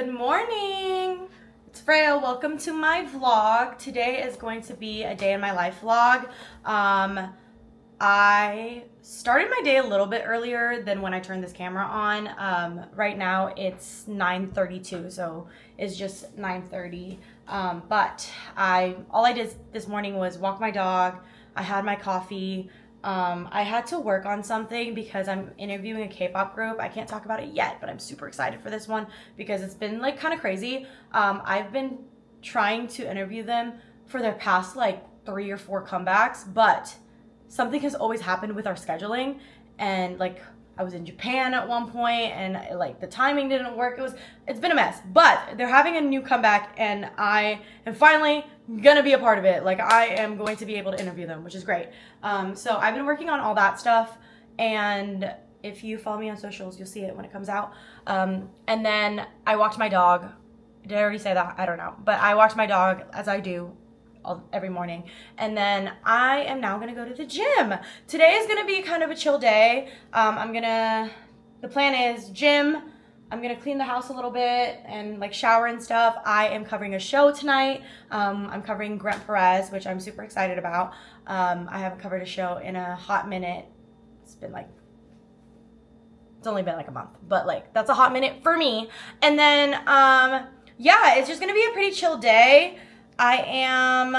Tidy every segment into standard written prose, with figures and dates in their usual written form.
Good morning! It's Freya. Welcome to my vlog. Today is going to be a day in my life vlog. I started my day a little bit earlier than when I turned this camera on. Right now it's 9:32, so it's just 9:30. But all I did this morning was walk my dog. I had my coffee. I had to work on something because I'm interviewing a K-pop group. I can't talk about it yet, but I'm super excited for this one because it's been like kind of crazy. I've been trying to interview them for their past like 3 or 4 comebacks, but something has always happened with our scheduling, and like I was in Japan at one point and like the timing didn't work. It's been a mess, but they're having a new comeback and I am finally gonna be a part of it. Like I am going to be able to interview them, which is great. So I've been working on all that stuff, and if you follow me on socials, you'll see it when it comes out. And then I walked my dog. Did I already say that? I don't know, but I walked my dog as I do every morning, and then I am now gonna go to the gym. Today is gonna be kind of a chill day. The plan is gym. I'm gonna clean the house a little bit and like shower and stuff. I am covering a show tonight. I'm covering Grent-Perez, which I'm super excited about. I haven't covered a show in a hot minute. It's only been like a month, but like that's a hot minute for me. And then yeah, it's just gonna be a pretty chill day. I am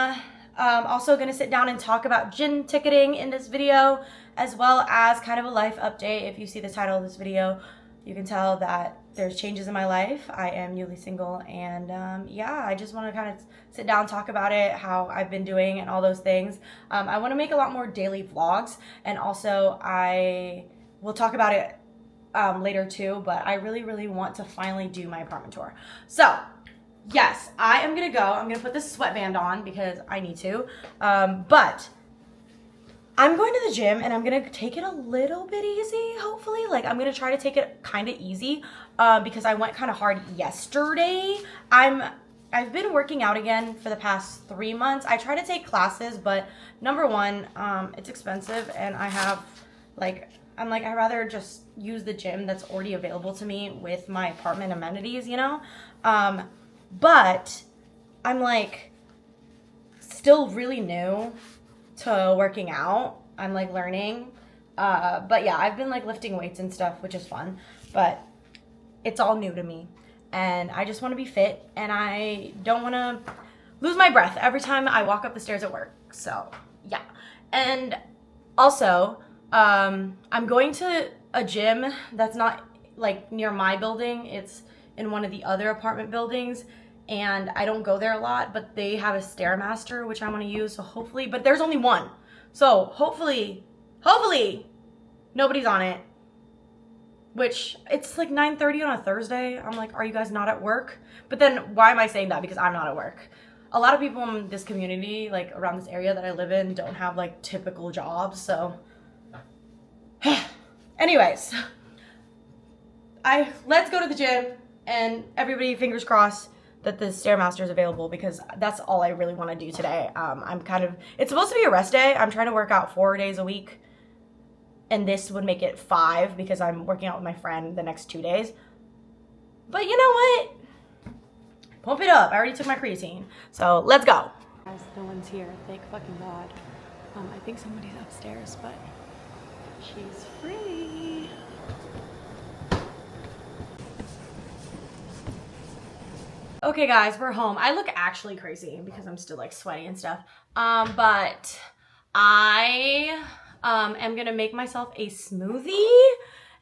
also going to sit down and talk about gym ticketing in this video, as well as kind of a life update. If you see the title of this video, you can tell that there's changes in my life. I am newly single, and yeah, I just want to kind of sit down, talk about it, how I've been doing and all those things. I want to make a lot more daily vlogs, and also I will talk about it later too, but I really want to finally do my apartment tour. So yes, I am gonna go. I'm gonna put this sweatband on because I need to. But I'm going to the gym and I'm gonna take it a little bit easy, hopefully. Like I'm gonna try to take it kind of easy because I went kind of hard yesterday. I've been working out again for the past 3 months. I try to take classes, but number one, it's expensive, and I'd rather just use the gym that's already available to me with my apartment amenities, you know? But I'm like still really new to working out. I'm like learning. But yeah, I've been like lifting weights and stuff, which is fun, but it's all new to me. And I just want to be fit, and I don't want to lose my breath every time I walk up the stairs at work. So yeah. And also, I'm going to a gym that's not like near my building. It's in one of the other apartment buildings, and I don't go there a lot, but they have a Stairmaster, which I want to use, so hopefully, but there's only one, so hopefully nobody's on it, which it's like 9:30 on a Thursday. I'm like, are you guys not at work? But then why am I saying that? Because I'm not at work. A lot of people in this community, like around this area that I live in, don't have like typical jobs, so anyways, let's go to the gym. And everybody, fingers crossed that the Stairmaster is available, because that's all I really want to do today. It's supposed to be a rest day. I'm trying to work out 4 days a week, and this would make it 5 because I'm working out with my friend the next 2 days. But you know what? Pump it up. I already took my creatine. So let's go. Guys, no one's here. Thank fucking God. I think somebody's upstairs, but she's free. Okay guys, we're home. I look actually crazy because I'm still like sweaty and stuff. But I am gonna make myself a smoothie,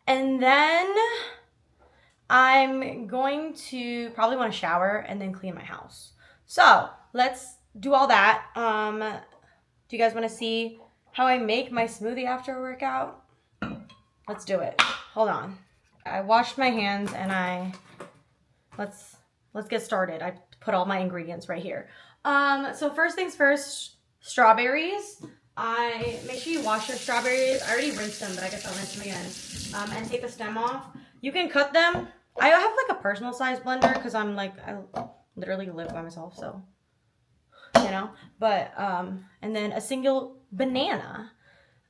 and then I'm going to probably want to shower and then clean my house. So let's do all that. Do you guys want to see how I make my smoothie after a workout? Let's do it. Hold on. I washed my hands, and let's get started. I put all my ingredients right here. So first things first, strawberries. Make sure you wash your strawberries. I already rinsed them, but I guess I'll rinse them again. And take the stem off. You can cut them. I have like a personal size blender because I literally live by myself, so you know. But and then a single banana.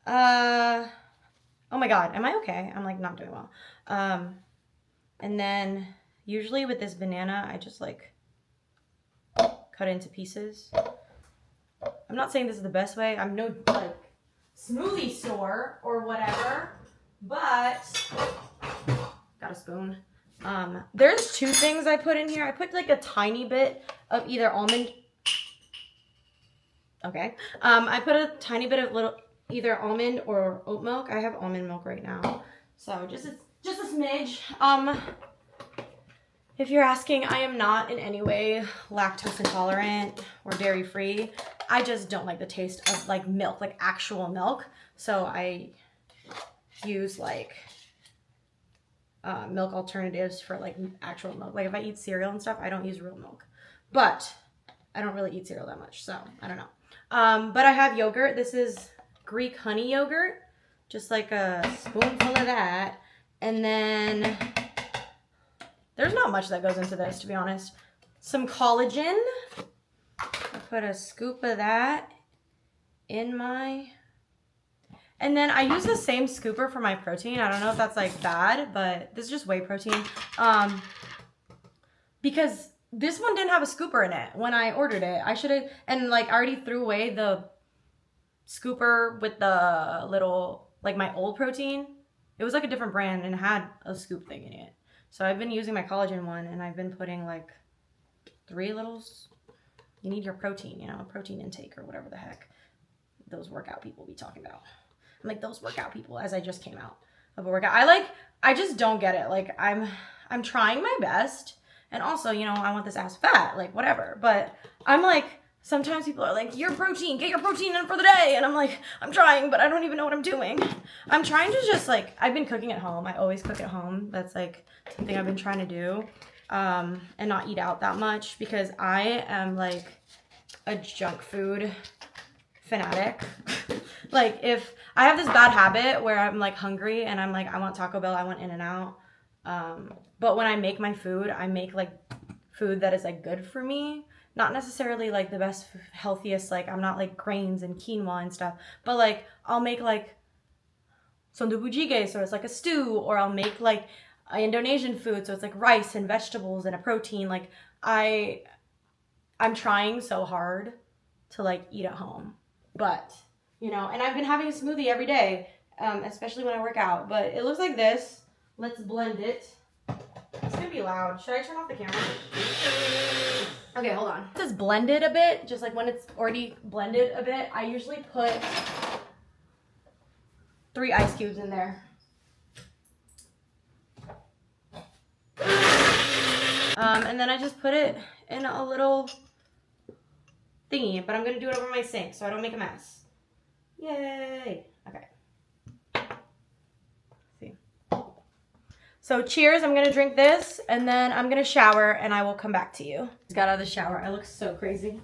Oh my God, am I okay? I'm like not doing well. And then Usually with this banana, I just like cut it into pieces. I'm not saying this is the best way. I'm no like smoothie store or whatever, but got a spoon. There's two things I put in here. I put like a tiny bit of either almond. Okay. I put a tiny bit of either almond or oat milk. I have almond milk right now. So just a smidge. If you're asking, I am not in any way lactose intolerant or dairy free. I just don't like the taste of like milk, like actual milk. So I use like milk alternatives for like actual milk. Like if I eat cereal and stuff, I don't use real milk. But I don't really eat cereal that much, so I don't know. But I have yogurt. This is Greek honey yogurt. Just like a spoonful of that. And then there's not much that goes into this, to be honest. Some collagen. I put a scoop of that in my... And then I use the same scooper for my protein. I don't know if that's like bad, but this is just whey protein. Because this one didn't have a scooper in it when I ordered it. I should have, and like I already threw away the scooper with the little, like my old protein. It was like a different brand and it had a scoop thing in it. So I've been using my collagen one and I've been putting like 3 little, you need your protein, you know, protein intake or whatever the heck those workout people be talking about. I'm like those workout people as I just came out of a workout. I just don't get it. Like I'm trying my best. And also, you know, I want this ass fat, like whatever. But I'm like, sometimes people are like, your protein, get your protein in for the day. And I'm like, I'm trying, but I don't even know what I'm doing. I'm trying to just like, I've been cooking at home. I always cook at home. That's like something I've been trying to do. And not eat out that much because I am like a junk food fanatic. Like if I have this bad habit where I'm like hungry and I'm like, I want Taco Bell, I want In-N-Out. But when I make my food, I make like food that is like good for me. Not necessarily like the best, healthiest, like I'm not like grains and quinoa and stuff. But like I'll make like sondu bujige, so it's like a stew. Or I'll make like Indonesian food, so it's like rice and vegetables and a protein. Like I'm trying so hard to like eat at home. But, you know, and I've been having a smoothie every day, especially when I work out. But it looks like this. Let's blend it. It's gonna be loud. Should I turn off the camera? Okay, hold on. This is blended a bit, just like when it's already blended a bit, I usually put 3 ice cubes in there. And then I just put it in a little thingy, but I'm gonna do it over my sink so I don't make a mess. Yay! Okay. So cheers, I'm gonna drink this and then I'm gonna shower and I will come back to you. Just got out of the shower, I look so crazy.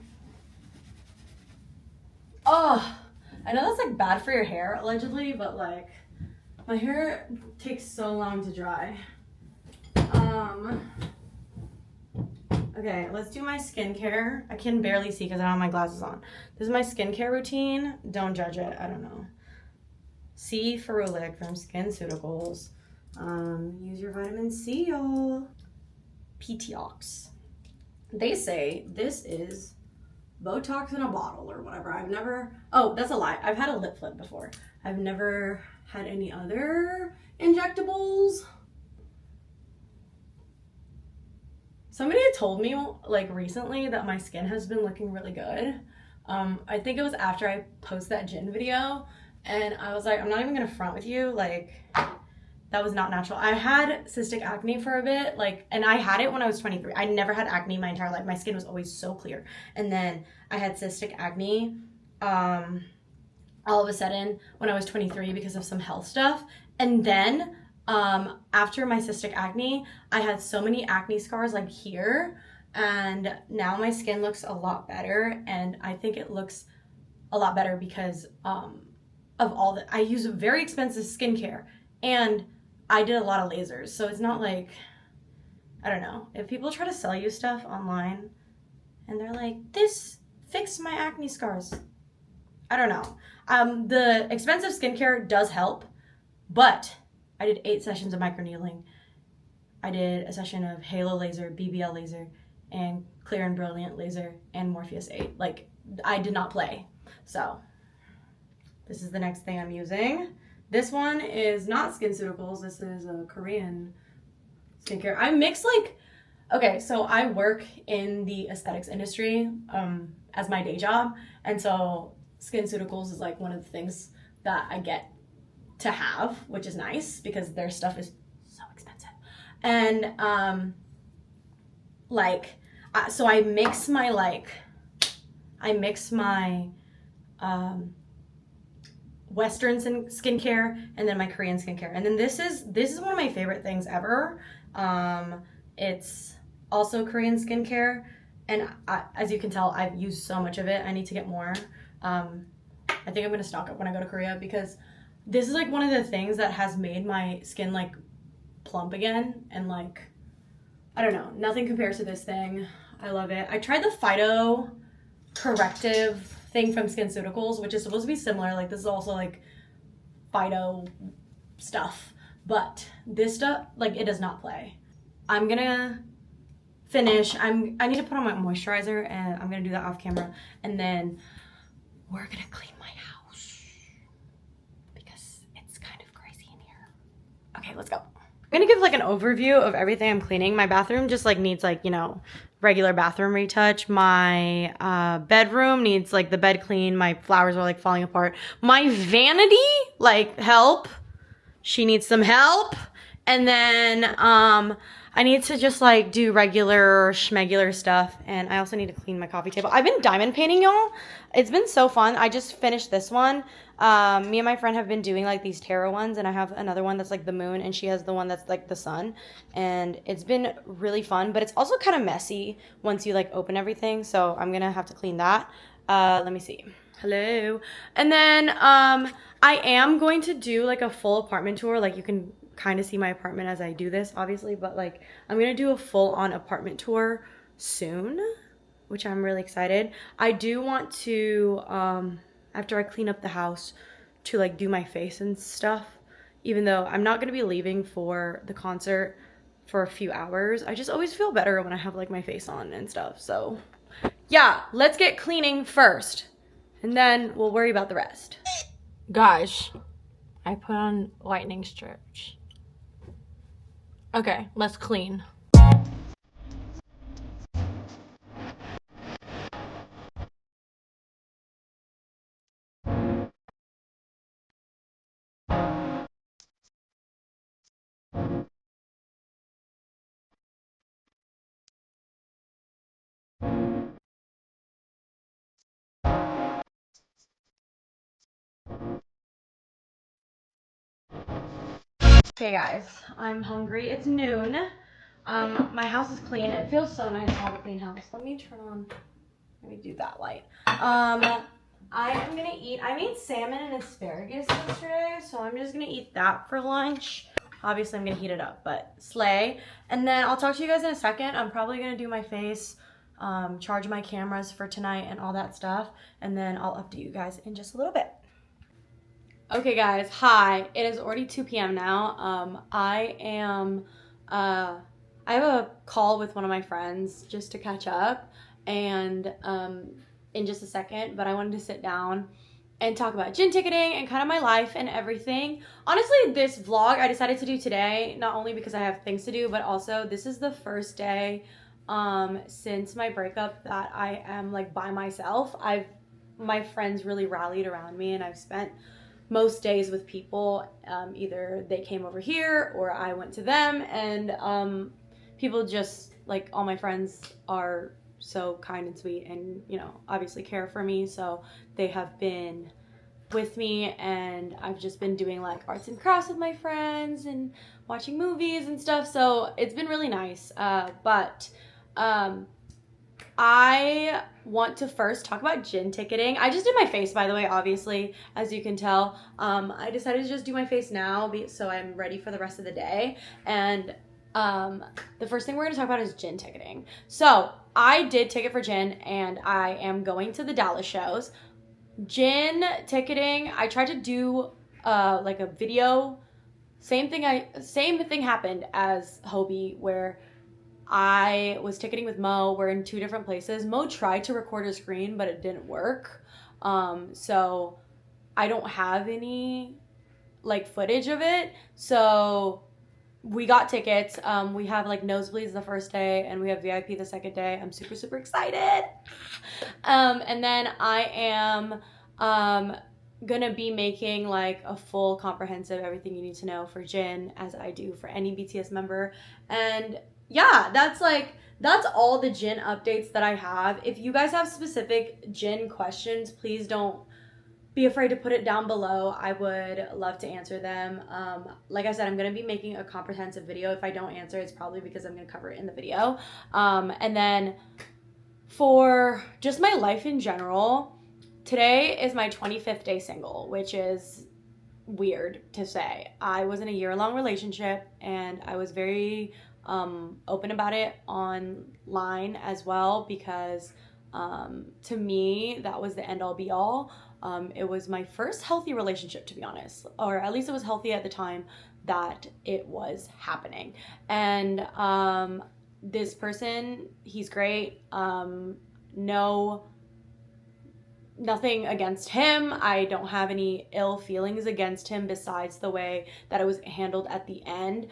Oh, I know that's like bad for your hair allegedly, but like my hair takes so long to dry. Okay, let's do my skincare. I can barely see because I don't have my glasses on. This is my skincare routine. Don't judge it, I don't know. C. Ferulic from SkinCeuticals. Use your vitamin C, y'all. PTOX. They say this is Botox in a bottle or whatever. I've never, oh, that's a lie. I've had a lip flip before. I've never had any other injectables. Somebody had told me like recently that my skin has been looking really good. I think it was after I posted that gin video and I was like, I'm not even gonna front with you. Like, that was not natural. I had cystic acne for a bit, like, and I had it when I was 23. I never had acne my entire life. My skin was always so clear. And then I had cystic acne all of a sudden when I was 23 because of some health stuff. And then after my cystic acne, I had so many acne scars like here. And now my skin looks a lot better. And I think it looks a lot better because of all that. I use very expensive skincare and I did a lot of lasers, so it's not like, I don't know. If people try to sell you stuff online and they're like, this fixed my acne scars, I don't know. The expensive skincare does help, but I did 8 sessions of microneedling I did a session of Halo Laser, BBL Laser, and Clear and Brilliant Laser, and Morpheus 8. Like, I did not play. So, this is the next thing I'm using. This one is not SkinCeuticals. This is a Korean skincare. I mix like, okay, so I work in the aesthetics industry as my day job. And so SkinCeuticals is like one of the things that I get to have, which is nice because their stuff is so expensive. And so I mix my Western skincare and then my Korean skincare. And then this is one of my favorite things ever. It's also Korean skincare, and as you can tell, I've used so much of it. I need to get more. I think I'm gonna stock up when I go to Korea because this is like one of the things that has made my skin like plump again, and like, I don't know, nothing compares to this thing. I love it. I tried the phyto corrective thing from SkinCeuticals, which is supposed to be similar. Like, this is also like phyto stuff, but this stuff, like, it does not play. I'm gonna finish. I need to put on my moisturizer, and I'm gonna do that off camera, and then we're gonna clean my house because it's kind of crazy in here. Okay, let's go. I'm gonna give like an overview of everything I'm cleaning. My bathroom just like needs like, you know, regular bathroom retouch. My bedroom needs like the bed clean. My flowers are like falling apart. My vanity, like, help. She needs some help. And then I need to just like do regular schmegular stuff, and I also need to clean my coffee table. I've been diamond painting, y'all. It's been so fun. I just finished this one. Me and my friend have been doing like these tarot ones, and I have another one that's like the moon, and she has the one that's like the sun, and it's been really fun, but it's also kind of messy once you like open everything, so I'm gonna have to clean that. Let me see. Hello. And then I am going to do like a full apartment tour. Like, you can kind of see my apartment as I do this, obviously, but like, I'm gonna do a full-on apartment tour soon, which I'm really excited. I do want to after I clean up the house, to like do my face and stuff, even though I'm not gonna be leaving for the concert for a few hours. I just always feel better when I have like my face on and stuff. So yeah, let's get cleaning first, and then we'll worry about the rest. Guys, I put on lightning strips. Okay, let's clean. Okay guys, I'm hungry. It's noon. My house is clean. It feels so nice to have a clean house. Let me do that light. I am gonna eat, I made salmon and asparagus yesterday, so I'm just gonna eat that for lunch. Obviously I'm gonna heat it up, but slay. And then I'll talk to you guys in a second. I'm probably gonna do my face, charge my cameras for tonight and all that stuff, and then I'll update you guys in just a little bit. Okay guys, hi. It is already 2 p.m. now. I have a call with one of my friends just to catch up, and in just a second, but I wanted to sit down and talk about gin ticketing and kind of my life and everything. Honestly, this vlog I decided to do today, not only because I have things to do, but also this is the first day since my breakup that I am like by myself. My friends really rallied around me, and I've spent most days with people. Either they came over here or I went to them, and people just, like, all my friends are so kind and sweet and, you know, obviously care for me, so they have been with me, and I've just been doing like arts and crafts with my friends and watching movies and stuff, so it's been really nice. But I want to first talk about gin ticketing. I just did my face, by the way, obviously, as you can tell. I decided to just do my face now so I'm ready for the rest of the day. And the first thing we're going to talk about is gin ticketing. So I did ticket for gin, and I am going to the Dallas shows. Gin ticketing, I tried to do like a video same thing happened as Hobie, where I was ticketing with Mo. We're in 2 different places. Mo tried to record a screen, but it didn't work. So I don't have any like footage of it. So we got tickets. We have like nosebleeds the first day and we have VIP the second day. I'm super, super excited. And then I am gonna be making like a full comprehensive everything you need to know for Jin, as I do for any BTS member. And yeah, that's all the Jin updates that I have. If you guys have specific Jin questions, please don't be afraid to put it down below. I would love to answer them. Like I said, I'm going to be making a comprehensive video. If I don't answer, it's probably because I'm going to cover it in the video. And then for just my life in general, today is my 25th day single, which is weird to say. I was in a year-long relationship and I was very open about it online as well, because to me, that was the end-all be-all. It was my first healthy relationship, to be honest, or at least it was healthy at the time that it was happening. And this person, he's great. Nothing against him. I don't have any ill feelings against him besides the way that it was handled at the end.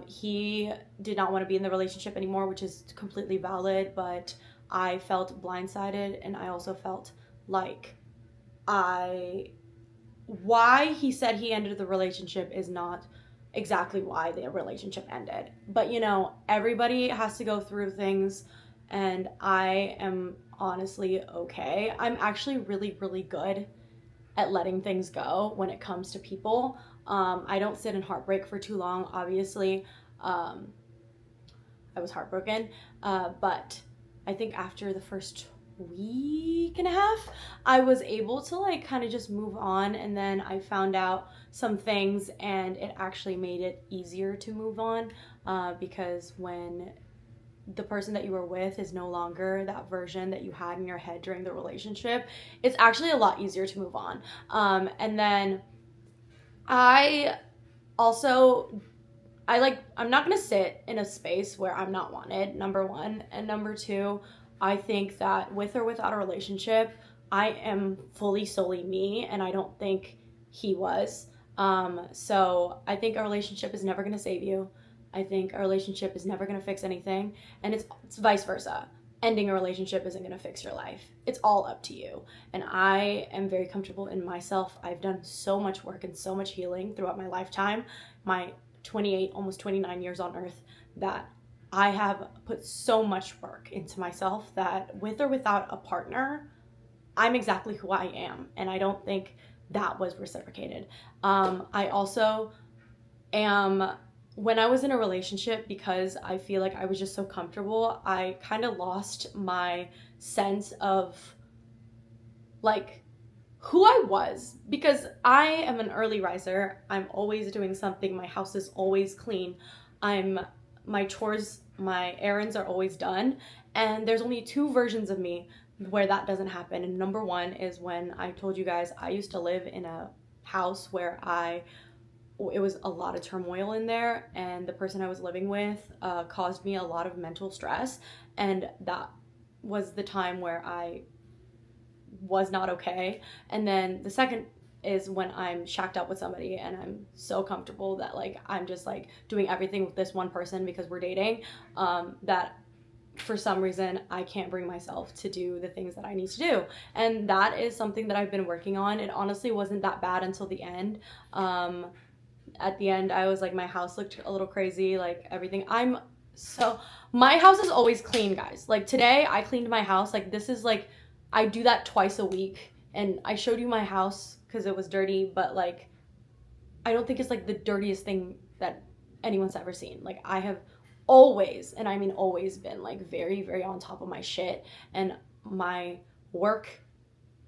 He did not want to be in the relationship anymore, which is completely valid, but I felt blindsided, and I also felt like why he said he ended the relationship is not exactly why the relationship ended. But you know, everybody has to go through things, and I am honestly okay. I'm actually really, really good at letting things go when it comes to people. I don't sit in heartbreak for too long, obviously. I was heartbroken, but I think after the first week and a half, I was able to like kind of just move on, and then I found out some things and it actually made it easier to move on, because when the person that you were with is no longer that version that you had in your head during the relationship, it's actually a lot easier to move on. And then I'm not gonna sit in a space where I'm not wanted, number one. And number two, I think that with or without a relationship, I am fully solely me, and I don't think he was. So I think a relationship is never gonna save you. I think a relationship is never gonna fix anything, and it's vice versa. Ending a relationship isn't gonna fix your life. It's all up to you. And I am very comfortable in myself. I've done so much work and so much healing throughout my lifetime, my 28, almost 29 years on earth, that I have put so much work into myself that with or without a partner, I'm exactly who I am. And I don't think that was reciprocated. I also am, when I was in a relationship, because I feel like I was just so comfortable, I kind of lost my sense of like who I was, because I am an early riser. I'm always doing something. My house is always clean. My chores, my errands are always done. And there's only 2 versions of me where that doesn't happen. And number one is when I told you guys I used to live in a house where it was a lot of turmoil in there, and the person I was living with caused me a lot of mental stress, and that was the time where I was not okay. And then the second is when I'm shacked up with somebody and I'm so comfortable that like I'm just like doing everything with this one person because we're dating, that for some reason I can't bring myself to do the things that I need to do. And that is something that I've been working on. It honestly wasn't that bad until the end. At the end, I was like, my house looked a little crazy, like everything. My house is always clean, guys. Like today, I cleaned my house. Like this is like, I do that twice a week. And I showed you my house because it was dirty, but like, I don't think it's like the dirtiest thing that anyone's ever seen. Like I have always, and I mean always, been like very, very on top of my shit. And my work,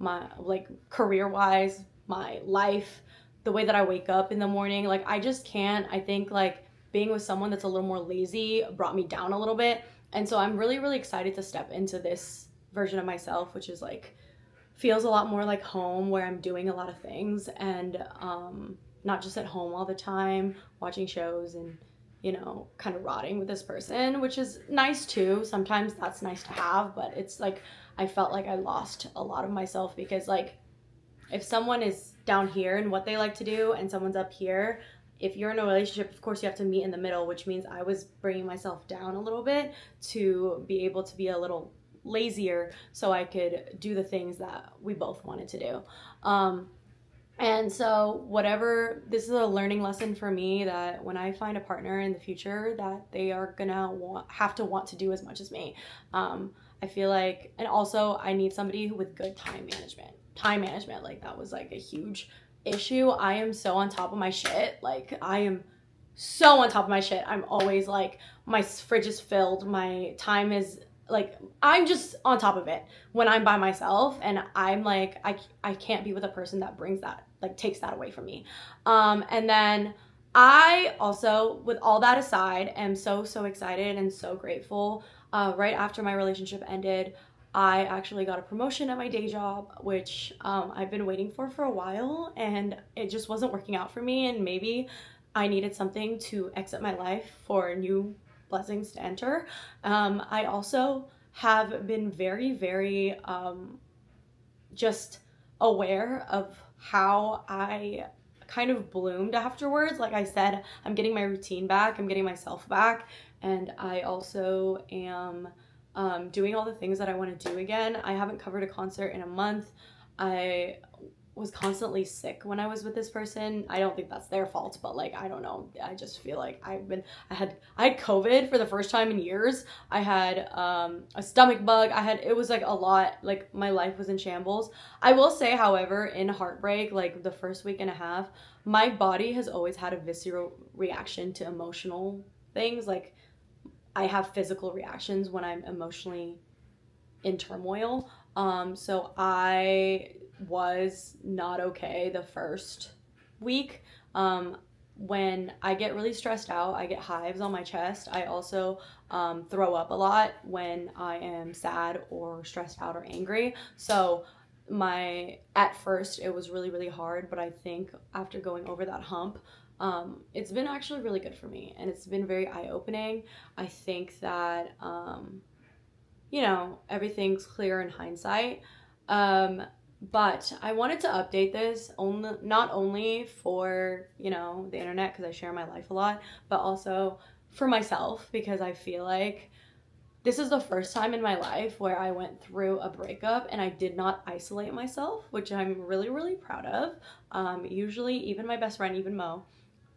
my like career-wise, my life, the way that I wake up in the morning, like I just can't. I think like being with someone that's a little more lazy brought me down a little bit. And so I'm really, really excited to step into this version of myself, which is like, feels a lot more like home, where I'm doing a lot of things. And not just at home all the time watching shows and, you know, kind of rotting with this person, which is nice too. Sometimes that's nice to have, but it's like I felt like I lost a lot of myself because, like, if someone is down here and what they like to do and someone's up here, if you're in a relationship, of course you have to meet in the middle, which means I was bringing myself down a little bit to be able to be a little lazier so I could do the things that we both wanted to do. And so whatever, this is a learning lesson for me that when I find a partner in the future that they are gonna have to want to do as much as me. I feel like, and also I need somebody with good time management. Like that was like a huge issue. I am so on top of my shit. Like I am so on top of my shit. I'm always like, my fridge is filled. My time is like, I'm just on top of it when I'm by myself, and I'm like, I can't be with a person that brings that, like takes that away from me. And then I also, with all that aside, am so excited and so grateful. Right after my relationship ended, I actually got a promotion at my day job, which I've been waiting for a while, and it just wasn't working out for me, and maybe I needed something to exit my life for new blessings to enter. I also have been very just aware of how I kind of bloomed afterwards. Like I said, I'm getting my routine back, I'm getting myself back, and I also am doing all the things that I want to do again. I haven't covered a concert in a month. I was constantly sick when I was with this person. I don't think that's their fault, but like, I don't know. I just feel like I had COVID for the first time in years. I had a stomach bug. It was like a lot, like my life was in shambles. I will say, however, in heartbreak, like the first week and a half, my body has always had a visceral reaction to emotional things. Like I have physical reactions when I'm emotionally in turmoil. So I was not okay the first week. When I get really stressed out, I get hives on my chest. I also throw up a lot when I am sad or stressed out or angry. So at first it was really hard, but I think after going over that hump, it's been actually really good for me, and it's been very eye-opening. I think that you know, everything's clear in hindsight. But I wanted to update this not only for, you know, the internet, because I share my life a lot, but also for myself, because I feel like this is the first time in my life where I went through a breakup and I did not isolate myself, which I'm really proud of. Usually, even my best friend, even Mo,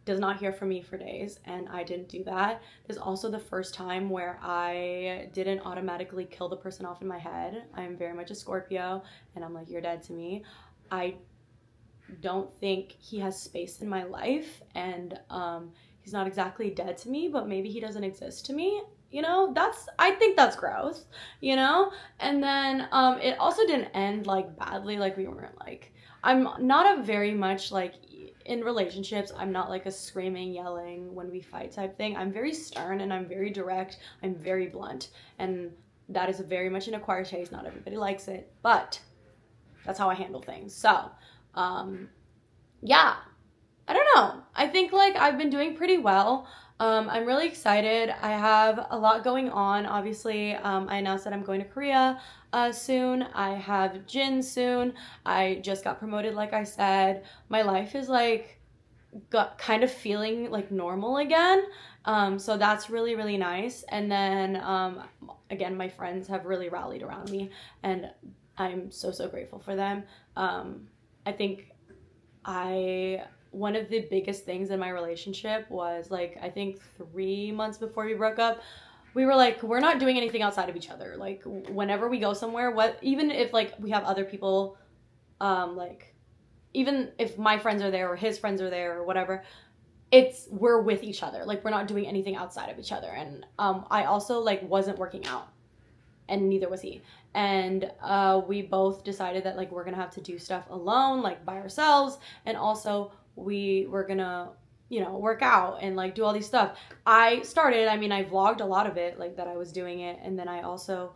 does not hear from me for days, and I didn't do that. This is also the first time where I didn't automatically kill the person off in my head. I'm very much a Scorpio, and I'm like, you're dead to me. I don't think he has space in my life, and he's not exactly dead to me, but maybe he doesn't exist to me. You know, I think that's growth, you know? And then it also didn't end like badly, like we weren't like, I'm not a very much like, in relationships, I'm not like a screaming, yelling when we fight type thing. I'm very stern and I'm very direct. I'm very blunt. And that is very much an acquired taste. Not everybody likes it, but that's how I handle things. So, yeah, I don't know. I think like I've been doing pretty well. I'm really excited. I have a lot going on. Obviously, I announced that I'm going to Korea soon. I have Jin soon. I just got promoted, like I said. My life is like kind of feeling like normal again. So that's really nice. And then again, my friends have really rallied around me, and I'm so grateful for them. I think one of the biggest things in my relationship was like, I think 3 months before we broke up, we were like, we're not doing anything outside of each other. Like whenever we go somewhere, even if like we have other people, like even if my friends are there or his friends are there or whatever, we're with each other. Like we're not doing anything outside of each other. And I also like wasn't working out, and neither was he. And we both decided that like we're gonna have to do stuff alone, like by ourselves, and also we were gonna, you know, work out and like do all these stuff. I vlogged a lot of it, like that I was doing it, and then I also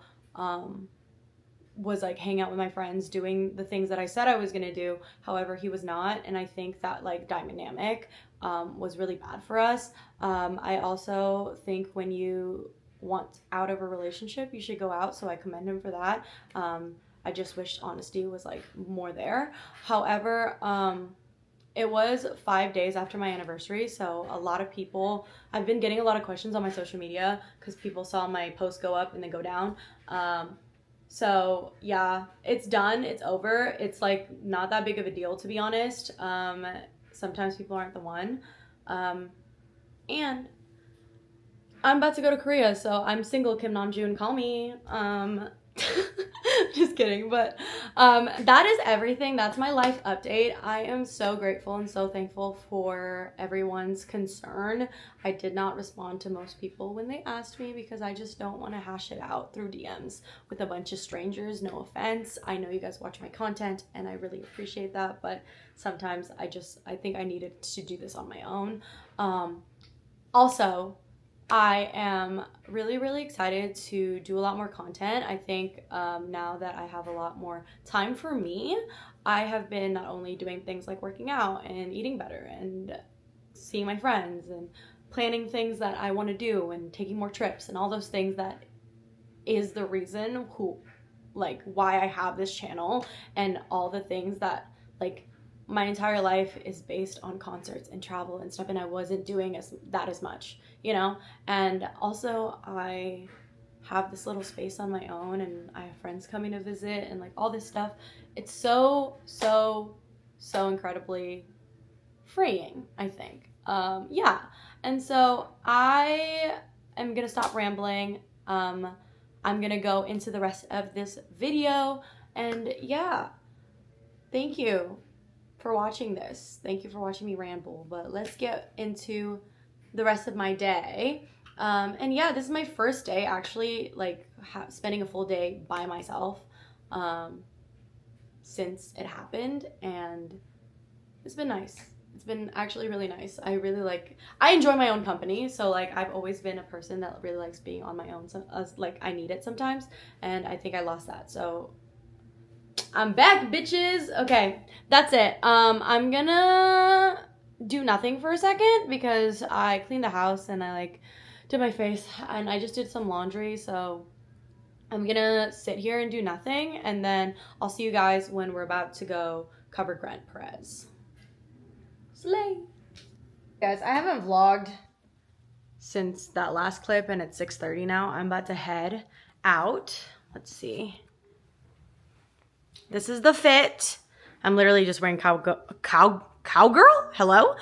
was like hanging out with my friends, doing the things that I said I was gonna do. However, he was not, and I think that like dynamic was really bad for us. I also think when you want out of a relationship, you should go out, so I commend him for that. I just wish honesty was like more there. However, it was 5 days after my anniversary, so a lot of people, I've been getting a lot of questions on my social media because people saw my post go up and then go down. So yeah, it's done, it's over. It's like not that big of a deal, to be honest. Sometimes people aren't the one. And I'm about to go to Korea, so I'm single, Kim Namjoon, call me. Just kidding, but that is everything. That's my life update. I am so grateful and so thankful for everyone's concern. I did not respond to most people when they asked me because I just don't want to hash it out through DMs with a bunch of strangers. No offense. I know you guys watch my content and I really appreciate that, but sometimes I think I needed to do this on my own. Also, I am really, really excited to do a lot more content. I think now that I have a lot more time for me, I have been not only doing things like working out and eating better and seeing my friends and planning things that I want to do and taking more trips and all those things that is the reason why I have this channel, and all the things that like my entire life is based on concerts and travel and stuff, and I wasn't doing that as much, you know? And also I have this little space on my own and I have friends coming to visit and like all this stuff. It's so incredibly freeing, I think. Yeah. And so I am gonna stop rambling. I'm gonna go into the rest of this video, and yeah, thank you for watching this. Thank you for watching me ramble, but let's get into the rest of my day. And yeah, this is my first day actually like spending a full day by myself since it happened, and it's been nice. It's been actually really nice. I enjoy my own company, so like I've always been a person that really likes being on my own, so like I need it sometimes, and I think I lost that, so I'm back, bitches. Okay, that's it. I'm gonna do nothing for a second because I cleaned the house and I like did my face and I just did some laundry, so I'm gonna sit here and do nothing, and then I'll see you guys when we're about to go cover Grant Perez. Slay. Guys, I haven't vlogged since that last clip and it's 6:30 now. I'm about to head out. Let's see. This is the fit. I'm literally just wearing cowgirl? Hello?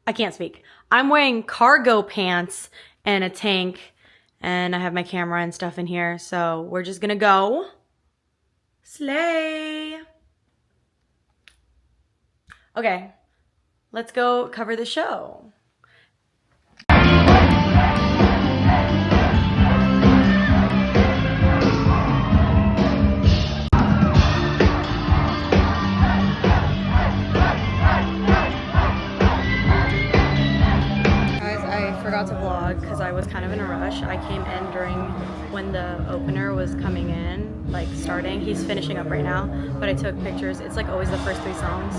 I can't speak. I'm wearing cargo pants and a tank, and I have my camera and stuff in here, so we're just gonna go. Slay. Okay, let's go cover the show. To vlog because I was kind of in a rush. I came in during when the opener was coming in, like starting. He's finishing up right now, but I took pictures. It's like always the first 3 songs,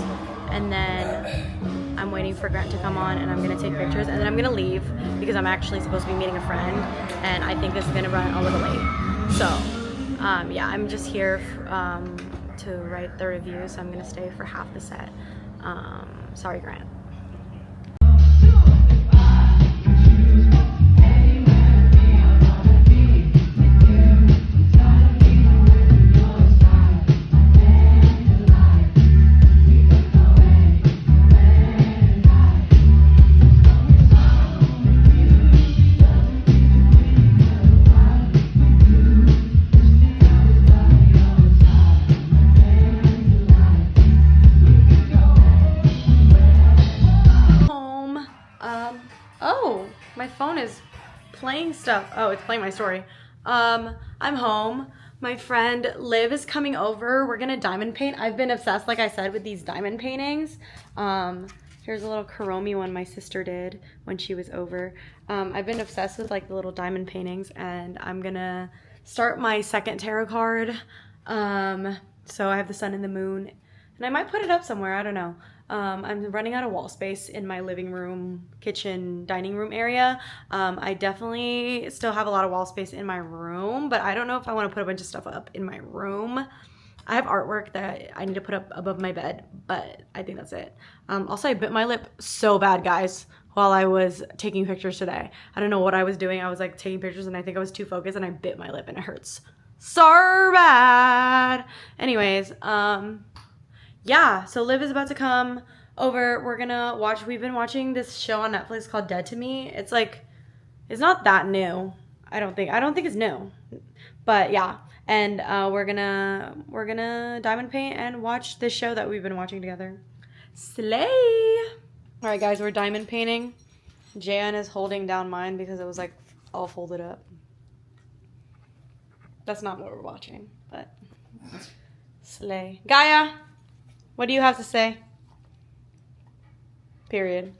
and then I'm waiting for Grant to come on, and I'm gonna take pictures, and then I'm gonna leave because I'm actually supposed to be meeting a friend, and I think this is gonna run a little late. So yeah, I'm just here to write the review, so I'm gonna stay for half the set. Sorry, Grant. My phone is playing stuff. Oh, it's playing my story. I'm home. My friend Liv is coming over. We're gonna diamond paint. I've been obsessed, like I said, with these diamond paintings. Here's a little Kuromi one my sister did when she was over. I've been obsessed with like the little diamond paintings, and I'm gonna start my second tarot card. So I have the sun and the moon, and I might put it up somewhere. I don't know. I'm running out of wall space in my living room, kitchen, dining room area. I definitely still have a lot of wall space in my room, but I don't know if I want to put a bunch of stuff up in my room. I have artwork that I need to put up above my bed, but I think that's it. Also, I bit my lip so bad, guys, while I was taking pictures today. I don't know what I was doing. I was like taking pictures and I think I was too focused and I bit my lip and it hurts so bad. Anyways, yeah, so Liv is about to come over. We've been watching this show on Netflix called Dead to Me. It's like, it's not that new. I don't think it's new, but yeah. And we're gonna diamond paint and watch this show that we've been watching together. Slay! All right, guys, we're diamond painting. Jan is holding down mine because it was like all folded up. That's not what we're watching, but slay. Gaia, what do you have to say? Period.